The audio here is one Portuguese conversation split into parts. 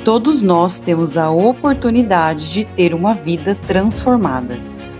Todos nós temos a oportunidade de ter uma vida transformada.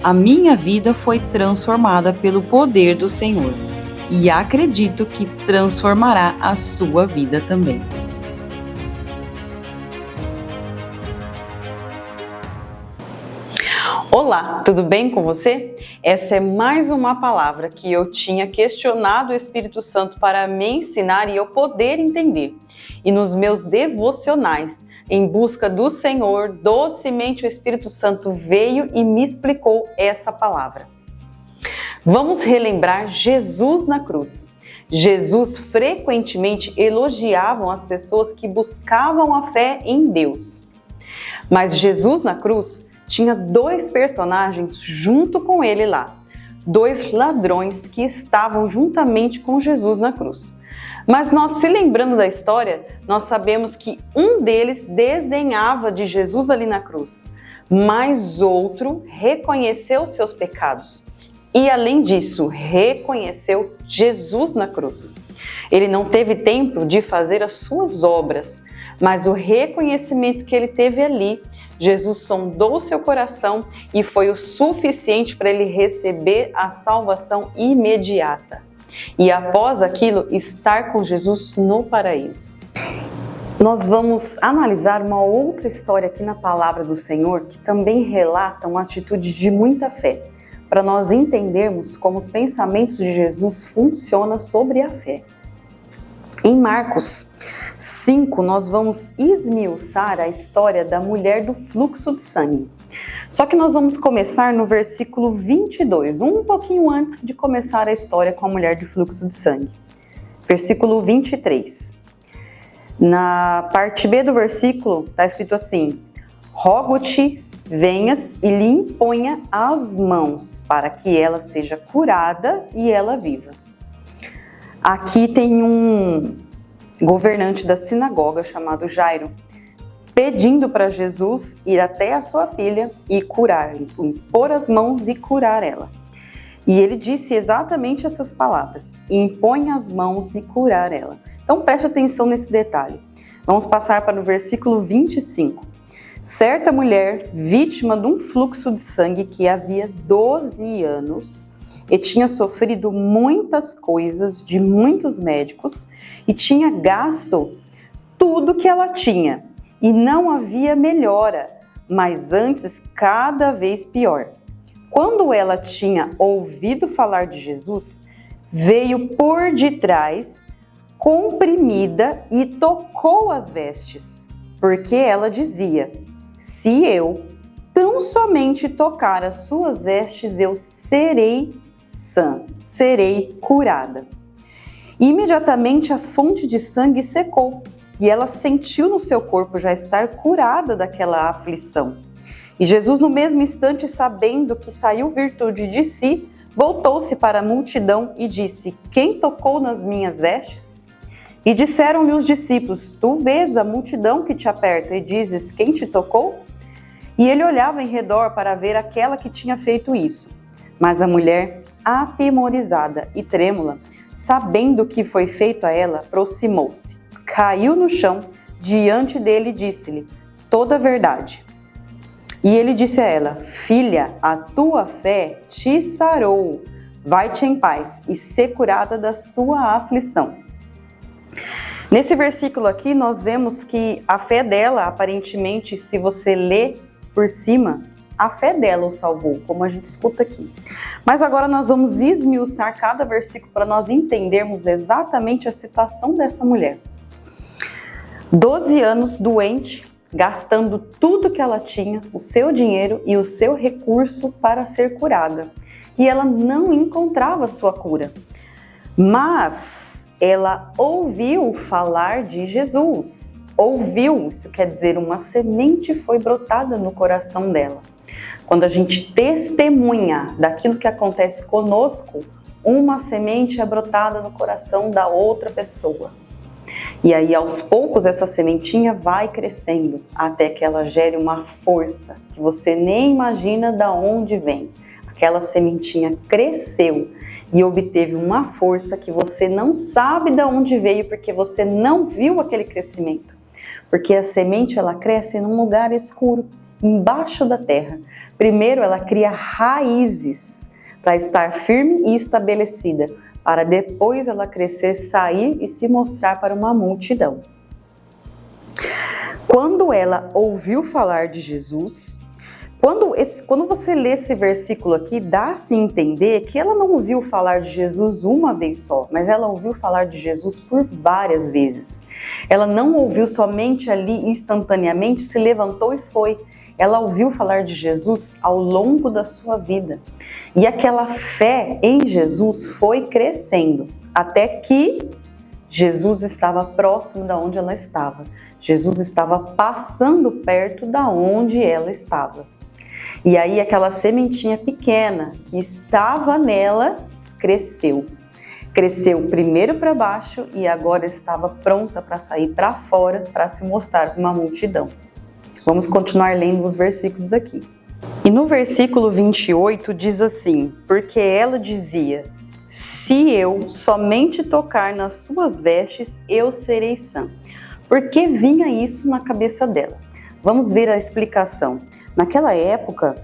A minha vida foi transformada pelo poder do Senhor e acredito que transformará a sua vida também. Olá, tudo bem com você? Essa é mais uma palavra que eu tinha questionado o Espírito Santo para me ensinar e eu poder entender. E nos meus devocionais, em busca do Senhor, docemente o Espírito Santo veio e me explicou essa palavra. Vamos relembrar Jesus na cruz. Jesus frequentemente elogiava as pessoas que buscavam a fé em Deus. Mas Jesus na cruz tinha dois personagens junto com ele lá, dois ladrões que estavam juntamente com Jesus na cruz. Mas nós, se lembrando da história, nós sabemos que um deles desdenhava de Jesus ali na cruz, mas outro reconheceu seus pecados e, além disso, reconheceu Jesus na cruz. Ele não teve tempo de fazer as suas obras, mas o reconhecimento que ele teve ali, Jesus sondou seu coração e foi o suficiente para ele receber a salvação imediata. E após aquilo, estar com Jesus no paraíso. Nós vamos analisar uma outra história aqui na palavra do Senhor que também relata uma atitude de muita fé, para nós entendermos como os pensamentos de Jesus funcionam sobre a fé. Em Marcos 5, nós vamos esmiuçar a história da mulher do fluxo de sangue. Só que nós vamos começar no versículo 22, um pouquinho antes de começar a história com a mulher do fluxo de sangue. Versículo 23. Na parte B do versículo está escrito assim: rogo-te, venhas e lhe imponha as mãos, para que ela seja curada e ela viva. Aqui tem um governante da sinagoga chamado Jairo, pedindo para Jesus ir até a sua filha e curar, impor as mãos e curar ela. E ele disse exatamente essas palavras: impõe as mãos e curar ela. Então preste atenção nesse detalhe. Vamos passar para o versículo 25. Certa mulher, vítima de um fluxo de sangue que havia 12 anos, e tinha sofrido muitas coisas de muitos médicos e tinha gasto tudo que ela tinha e não havia melhora, mas antes cada vez pior. Quando ela tinha ouvido falar de Jesus, veio por detrás, comprimida e tocou as vestes, porque ela dizia: se eu tão somente tocar as suas vestes, eu serei sã, serei curada. E imediatamente a fonte de sangue secou e ela sentiu no seu corpo já estar curada daquela aflição. E Jesus, no mesmo instante, sabendo que saiu virtude de si, voltou-se para a multidão e disse: quem tocou nas minhas vestes? E disseram-lhe os discípulos: tu vês a multidão que te aperta e dizes: quem te tocou? E ele olhava em redor para ver aquela que tinha feito isso. Mas a mulher, atemorizada e trêmula, sabendo o que foi feito a ela, aproximou-se, caiu no chão diante dele e disse-lhe toda a verdade. E ele disse a ela: filha, a tua fé te sarou, vai-te em paz e ser curada da sua aflição. Nesse versículo aqui nós vemos que a fé dela, aparentemente, se você lê por cima, a fé dela o salvou, como a gente escuta aqui. Mas agora nós vamos esmiuçar cada versículo para nós entendermos exatamente a situação dessa mulher. 12 anos doente, gastando tudo que ela tinha, o seu dinheiro e o seu recurso para ser curada. E ela não encontrava sua cura. Mas ela ouviu falar de Jesus. Ouviu, isso quer dizer, uma semente foi brotada no coração dela. Quando a gente testemunha daquilo que acontece conosco, uma semente é brotada no coração da outra pessoa. E aí, aos poucos, essa sementinha vai crescendo até que ela gere uma força que você nem imagina de onde vem. Aquela sementinha cresceu e obteve uma força que você não sabe de onde veio porque você não viu aquele crescimento. Porque a semente ela cresce num lugar escuro, embaixo da terra. Primeiro ela cria raízes para estar firme e estabelecida, para depois ela crescer, sair e se mostrar para uma multidão. Quando ela ouviu falar de Jesus, quando você lê esse versículo aqui, dá-se a entender que ela não ouviu falar de Jesus uma vez só, mas ela ouviu falar de Jesus por várias vezes. Ela não ouviu somente ali instantaneamente, se levantou e foi. Ela ouviu falar de Jesus ao longo da sua vida. E aquela fé em Jesus foi crescendo, até que Jesus estava próximo da onde ela estava. Jesus estava passando perto da onde ela estava. E aí aquela sementinha pequena que estava nela cresceu. Cresceu primeiro para baixo e agora estava pronta para sair para fora, para se mostrar para uma multidão. Vamos continuar lendo os versículos aqui. E no versículo 28 diz assim: porque ela dizia: se eu somente tocar nas suas vestes, eu serei sã. Por que vinha isso na cabeça dela? Vamos ver a explicação. Naquela época,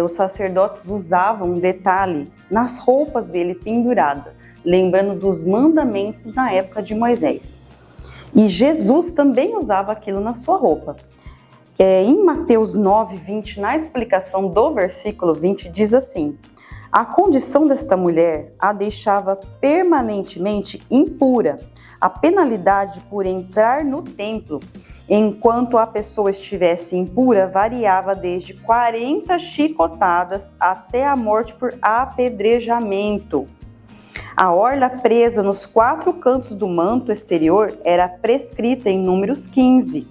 os sacerdotes usavam um detalhe nas roupas dele pendurada, lembrando dos mandamentos na época de Moisés. E Jesus também usava aquilo na sua roupa. Em Mateus 9:20, na explicação do versículo 20, diz assim: a condição desta mulher a deixava permanentemente impura. A penalidade por entrar no templo enquanto a pessoa estivesse impura variava desde 40 chicotadas até a morte por apedrejamento. A orla presa nos 4 cantos do manto exterior era prescrita em Números 15,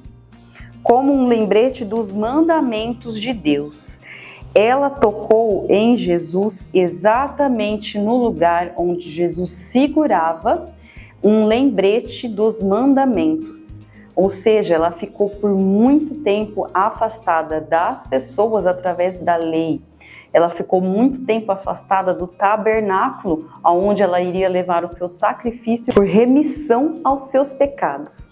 como um lembrete dos mandamentos de Deus. Ela tocou em Jesus exatamente no lugar onde Jesus segurava um lembrete dos mandamentos. Ou seja, ela ficou por muito tempo afastada das pessoas através da lei. Ela ficou muito tempo afastada do tabernáculo, onde ela iria levar o seu sacrifício por remissão aos seus pecados.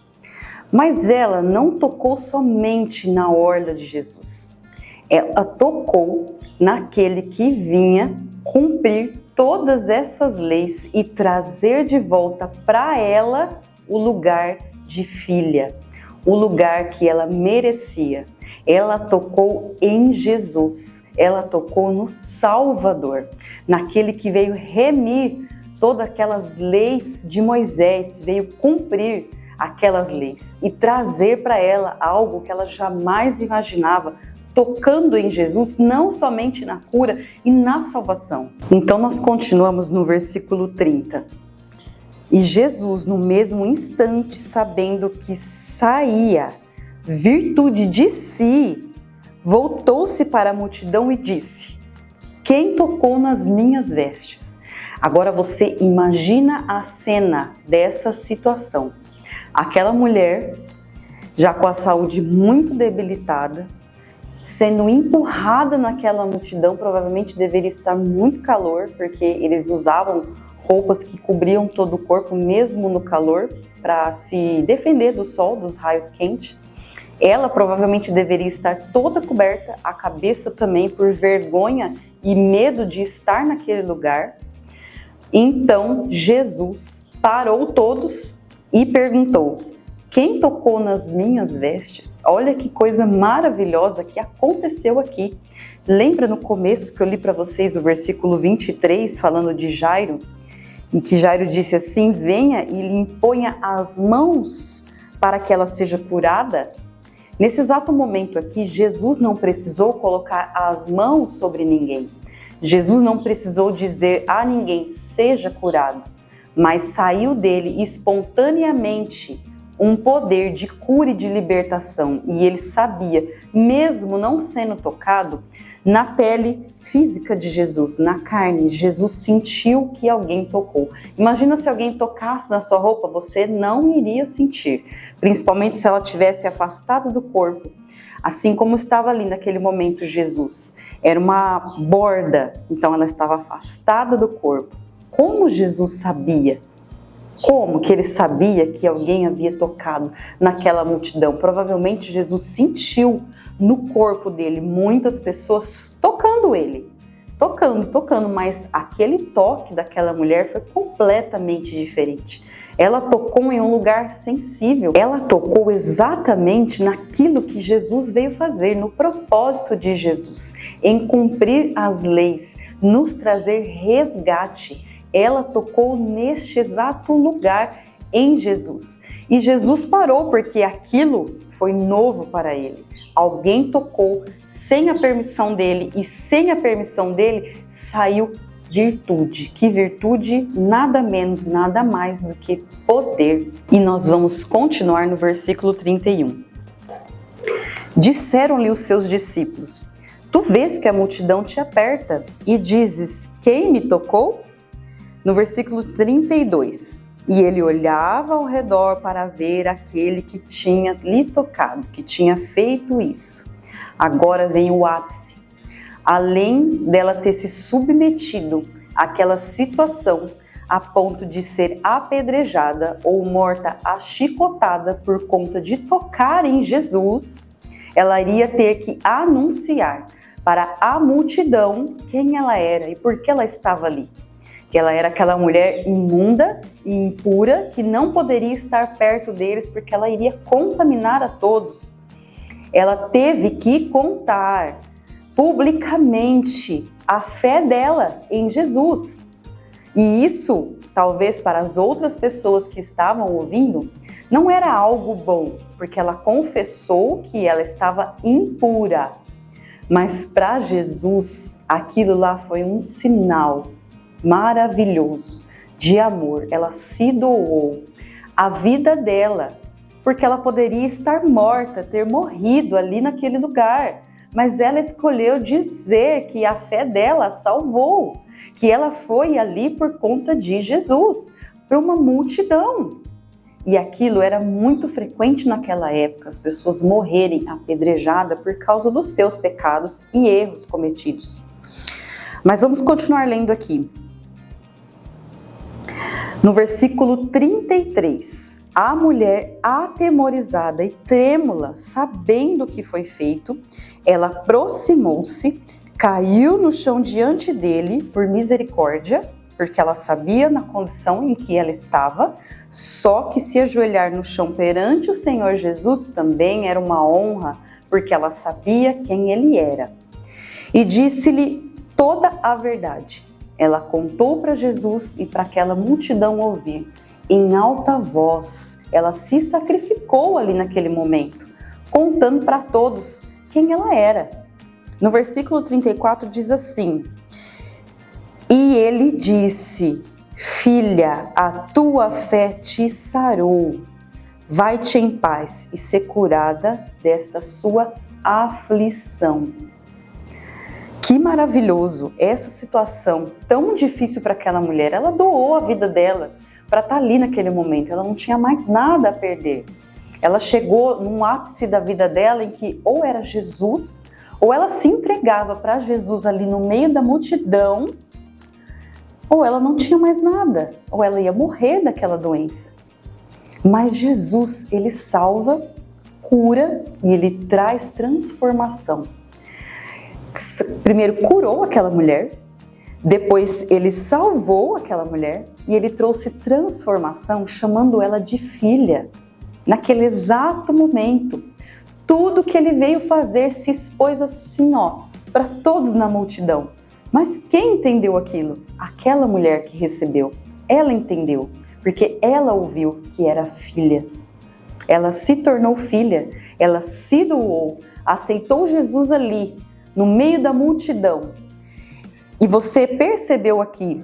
Mas ela não tocou somente na orla de Jesus. Ela tocou naquele que vinha cumprir todas essas leis e trazer de volta para ela o lugar de filha, o lugar que ela merecia. Ela tocou em Jesus, ela tocou no Salvador, naquele que veio remir todas aquelas leis de Moisés, veio cumprir aquelas leis e trazer para ela algo que ela jamais imaginava, tocando em Jesus, não somente na cura e na salvação. Então nós continuamos no versículo 30. E Jesus, no mesmo instante, sabendo que saía virtude de si, voltou-se para a multidão e disse: quem tocou nas minhas vestes? Agora você imagina a cena dessa situação. Aquela mulher, já com a saúde muito debilitada, sendo empurrada naquela multidão, provavelmente deveria estar muito calor, porque eles usavam roupas que cobriam todo o corpo, mesmo no calor, para se defender do sol, dos raios quentes. Ela provavelmente deveria estar toda coberta, a cabeça também, por vergonha e medo de estar naquele lugar. Então Jesus parou todos e perguntou: quem tocou nas minhas vestes? Olha que coisa maravilhosa que aconteceu aqui. Lembra no começo que eu li para vocês o versículo 23, falando de Jairo? E que Jairo disse assim: venha e lhe imponha as mãos para que ela seja curada? Nesse exato momento aqui, Jesus não precisou colocar as mãos sobre ninguém. Jesus não precisou dizer a ninguém: seja curado. Mas saiu dele espontaneamente um poder de cura e de libertação. E ele sabia, mesmo não sendo tocado, na pele física de Jesus, na carne, Jesus sentiu que alguém tocou. Imagina se alguém tocasse na sua roupa, você não iria sentir, principalmente se ela tivesse afastada do corpo, assim como estava ali naquele momento Jesus. Era uma borda, então ela estava afastada do corpo. Como Jesus sabia Como que ele sabia que alguém havia tocado naquela multidão? Provavelmente Jesus sentiu no corpo dele muitas pessoas tocando ele. Tocando, mas aquele toque daquela mulher foi completamente diferente. Ela tocou em um lugar sensível, ela tocou exatamente naquilo que Jesus veio fazer, no propósito de Jesus, em cumprir as leis, nos trazer resgate. Ela tocou neste exato lugar em Jesus. E Jesus parou porque aquilo foi novo para ele. Alguém tocou sem a permissão dele e sem a permissão dele saiu virtude. Que virtude? Nada menos, nada mais do que poder. E nós vamos continuar no versículo 31. Disseram-lhe os seus discípulos: Tu vês que a multidão te aperta e dizes: Quem me tocou? No versículo 32. E ele olhava ao redor para ver aquele que tinha lhe tocado, que tinha feito isso. Agora vem o ápice. Além dela ter se submetido àquela situação a ponto de ser apedrejada ou morta achicotada por conta de tocar em Jesus, ela iria ter que anunciar para a multidão quem ela era e por que ela estava ali. Que ela era aquela mulher imunda e impura que não poderia estar perto deles porque ela iria contaminar a todos. Ela teve que contar publicamente a fé dela em Jesus. E isso, talvez para as outras pessoas que estavam ouvindo, não era algo bom, porque ela confessou que ela estava impura. Mas para Jesus, aquilo lá foi um sinal maravilhoso de amor. Ela se doou a vida dela, porque ela poderia estar morta, ter morrido ali naquele lugar, mas ela escolheu dizer que a fé dela a salvou, que ela foi ali por conta de Jesus, para uma multidão. E aquilo era muito frequente naquela época, as pessoas morrerem apedrejadas por causa dos seus pecados e erros cometidos. Mas vamos continuar lendo aqui. No versículo 33, a mulher atemorizada e trêmula, sabendo o que foi feito, ela aproximou-se, caiu no chão diante dele por misericórdia, porque ela sabia na condição em que ela estava, só que se ajoelhar no chão perante o Senhor Jesus também era uma honra, porque ela sabia quem ele era. E disse-lhe toda a verdade. Ela contou para Jesus e para aquela multidão ouvir. Em alta voz, ela se sacrificou ali naquele momento, contando para todos quem ela era. No versículo 34 diz assim: E ele disse: Filha, a tua fé te sarou. Vai-te em paz e ser curada desta sua aflição. Que maravilhoso essa situação tão difícil para aquela mulher. Ela doou a vida dela para estar ali naquele momento. Ela não tinha mais nada a perder. Ela chegou num ápice da vida dela em que ou era Jesus, ou ela se entregava para Jesus ali no meio da multidão, ou ela não tinha mais nada, ou ela ia morrer daquela doença. Mas Jesus, ele salva, cura e ele traz transformação. Primeiro curou aquela mulher, depois ele salvou aquela mulher e ele trouxe transformação, chamando ela de filha. Naquele exato momento, tudo que ele veio fazer se expôs assim, para todos na multidão. Mas quem entendeu aquilo? Aquela mulher que recebeu. Ela entendeu, porque ela ouviu que era filha. Ela se tornou filha, ela se doou, aceitou Jesus ali, no meio da multidão. E você percebeu aqui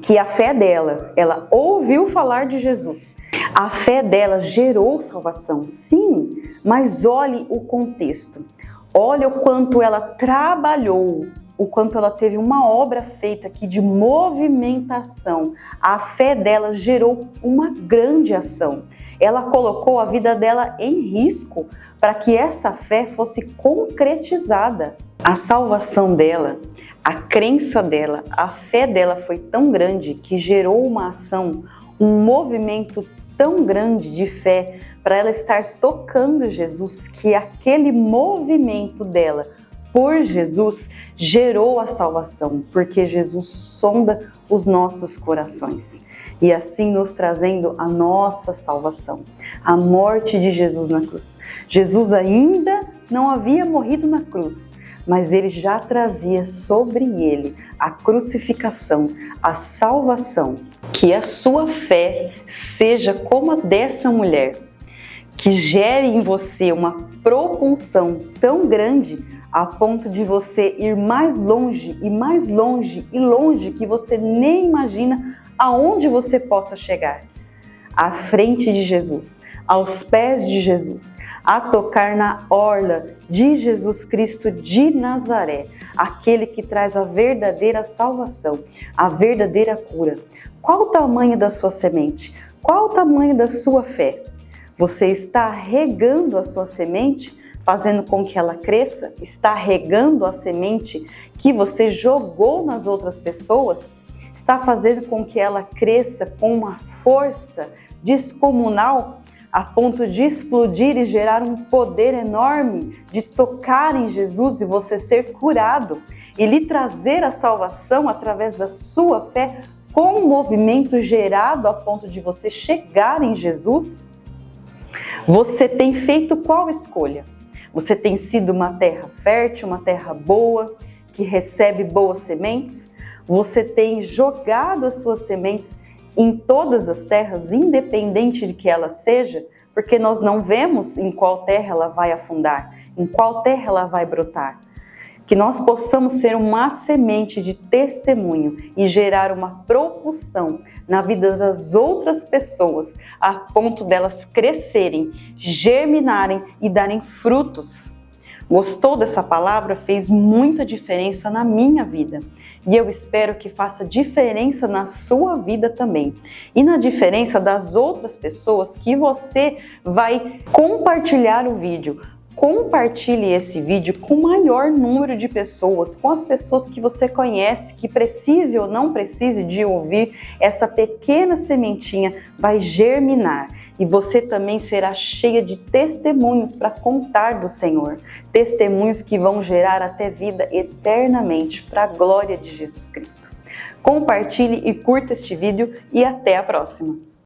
que a fé dela, ela ouviu falar de Jesus. A fé dela gerou salvação, sim, mas olhe o contexto. Olha o quanto ela trabalhou, o quanto ela teve uma obra feita aqui de movimentação. A fé dela gerou uma grande ação. Ela colocou a vida dela em risco para que essa fé fosse concretizada. A salvação dela, a crença dela, a fé dela foi tão grande que gerou uma ação, um movimento tão grande de fé para ela estar tocando Jesus, que aquele movimento dela por Jesus gerou a salvação, porque Jesus sonda os nossos corações e assim nos trazendo a nossa salvação, a morte de Jesus na cruz. Jesus ainda não havia morrido na cruz, mas ele já trazia sobre ele a crucificação, a salvação. Que a sua fé seja como a dessa mulher, que gere em você uma propulsão tão grande a ponto de você ir mais longe e mais longe e longe, que você nem imagina aonde você possa chegar. À frente de Jesus, aos pés de Jesus, a tocar na orla de Jesus Cristo de Nazaré, aquele que traz a verdadeira salvação, a verdadeira cura. Qual o tamanho da sua semente? Qual o tamanho da sua fé? Você está regando a sua semente, fazendo com que ela cresça? Está regando a semente que você jogou nas outras pessoas? Está fazendo com que ela cresça com uma força descomunal a ponto de explodir e gerar um poder enorme de tocar em Jesus e você ser curado e lhe trazer a salvação através da sua fé, com um movimento gerado a ponto de você chegar em Jesus? Você tem feito qual escolha? Você tem sido uma terra fértil, uma terra boa, que recebe boas sementes? Você tem jogado as suas sementes em todas as terras, independente de que ela seja? Porque nós não vemos em qual terra ela vai afundar, em qual terra ela vai brotar. Que nós possamos ser uma semente de testemunho e gerar uma propulsão na vida das outras pessoas, a ponto delas crescerem, germinarem e darem frutos. Gostou dessa palavra? Fez muita diferença na minha vida. E eu espero que faça diferença na sua vida também. E na diferença das outras pessoas que você vai compartilhar o vídeo. Compartilhe esse vídeo com o maior número de pessoas, com as pessoas que você conhece, que precise ou não precise de ouvir. Essa pequena sementinha vai germinar e você também será cheia de testemunhos para contar do Senhor. Testemunhos que vão gerar até vida eternamente para a glória de Jesus Cristo. Compartilhe e curta este vídeo e até a próxima.